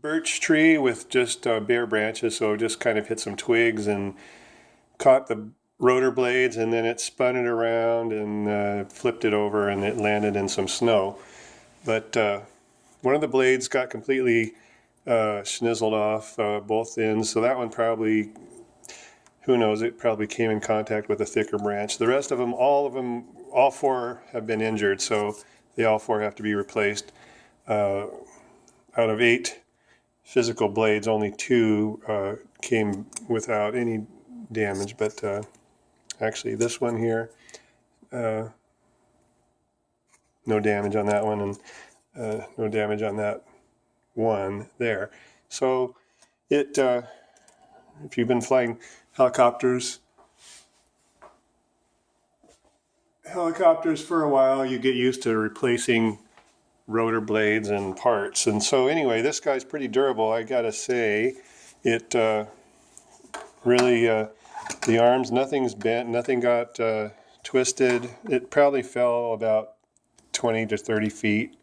birch tree with just bare branches, so it just kind of hit some twigs and caught the rotor blades, and then it spun it around and flipped it over, and it landed in some snow. But one of the blades got completely schnizzled off both ends, so that one probably, who knows, it probably came in contact with a thicker branch. The rest of them, all four have been injured, so they all four have to be replaced. Out of 8 physical blades, only 2 came without any damage, but actually this one here, no damage on that one, and no damage on that one there. So it, if you've been flying helicopters for a while, you get used to replacing rotor blades and parts. And so anyway, this guy's pretty durable, I gotta say. It really, the arms, nothing's bent, nothing got twisted. It probably fell about 20 to 30 feet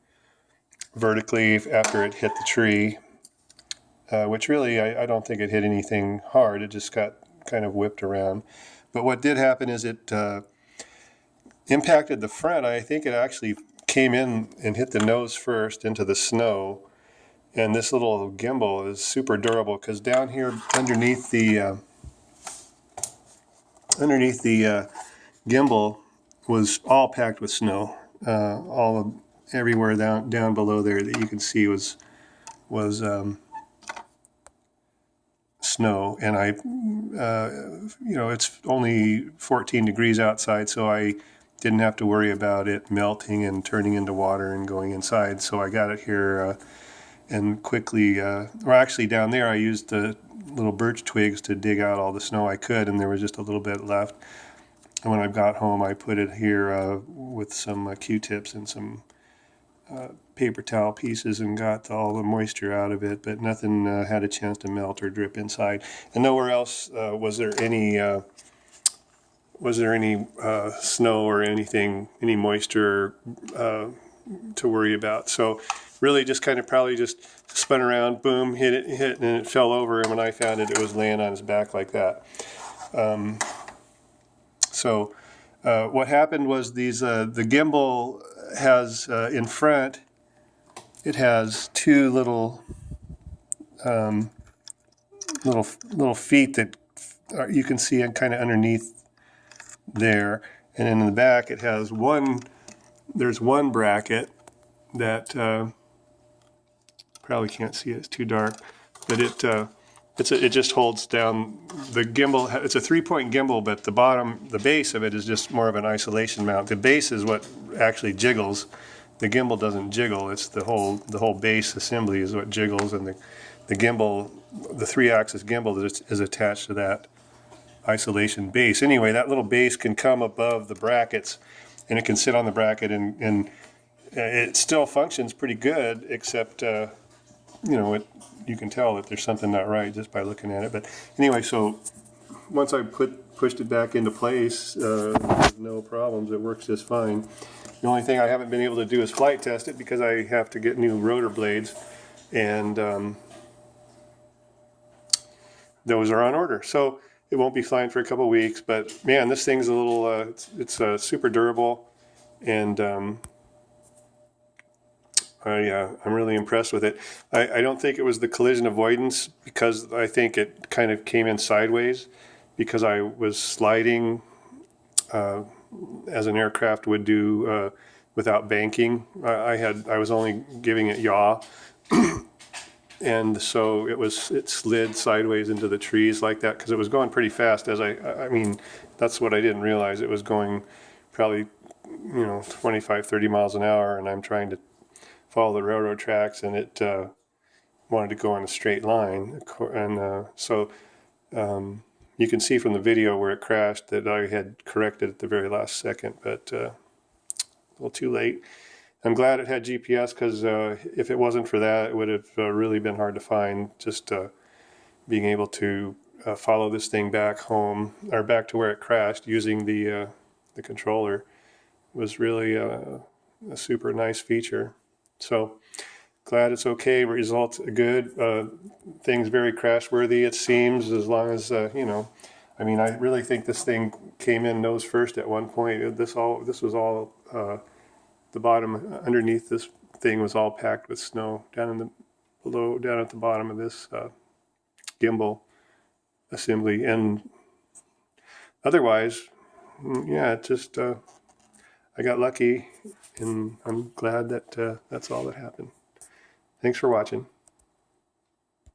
vertically after it hit the tree, which really, I don't think it hit anything hard. It just got kind of whipped around. But what did happen is it impacted the front. I think it actually came in and hit the nose first into the snow. And this little gimbal is super durable because down here underneath the gimbal was all packed with snow. Everywhere down below there that you can see was snow. And it's only 14 degrees outside, so I didn't have to worry about it melting and turning into water and going inside. So I got it here and quickly, actually down there I used the little birch twigs to dig out all the snow I could, and there was just a little bit left. And when I got home, I put it here with some Q-tips and some paper towel pieces and got all the moisture out of it, but nothing had a chance to melt or drip inside. And nowhere else was there any snow or anything, any moisture to worry about. So really just kind of probably just spun around, boom, hit it, and it fell over. And when I found it, it was laying on its back like that. So what happened was the gimbal has in front, it has 2 little feet that you can see kind of underneath there, and then in the back it has there's one bracket that probably can't see it, it's too dark, but it just holds down the gimbal. It's a 3-point gimbal, but the base of it is just more of an isolation mount. The base is what actually jiggles. The gimbal doesn't jiggle. It's the whole base assembly is what jiggles, and the gimbal, the 3-axis gimbal is attached to that isolation base. Anyway, that little base can come above the brackets, and it can sit on the bracket, and it still functions pretty good, except you can tell that there's something not right just by looking at it. But anyway, so once I pushed it back into place with no problems, it works just fine. The only thing I haven't been able to do is flight test it because I have to get new rotor blades, and those are on order. So it won't be flying for a couple weeks, but man, this thing's a little, it's super durable, and I'm really impressed with it. I don't think it was the collision avoidance, because I think it kind of came in sideways because I was sliding as an aircraft would do without banking. I was only giving it yaw, and so it slid sideways into the trees like that because it was going pretty fast. I mean, that's what I didn't realize. It was going probably 25, 30 miles an hour, and I'm trying to follow the railroad tracks, and it wanted to go in a straight line. And so you can see from the video where it crashed that I had corrected at the very last second, but a little too late. I'm glad it had GPS, because if it wasn't for that, it would have really been hard to find. Just being able to follow this thing back home, or back to where it crashed using the controller, was really a super nice feature. So glad it's okay. Results good. Things very crash-worthy, it seems, as long as, you know, I mean, I really think this thing came in nose first at one point. This was all, the bottom underneath this thing was all packed with snow down at the bottom of this gimbal assembly. And otherwise, yeah, it just, I got lucky, and I'm glad that that's all that happened. Thanks for watching.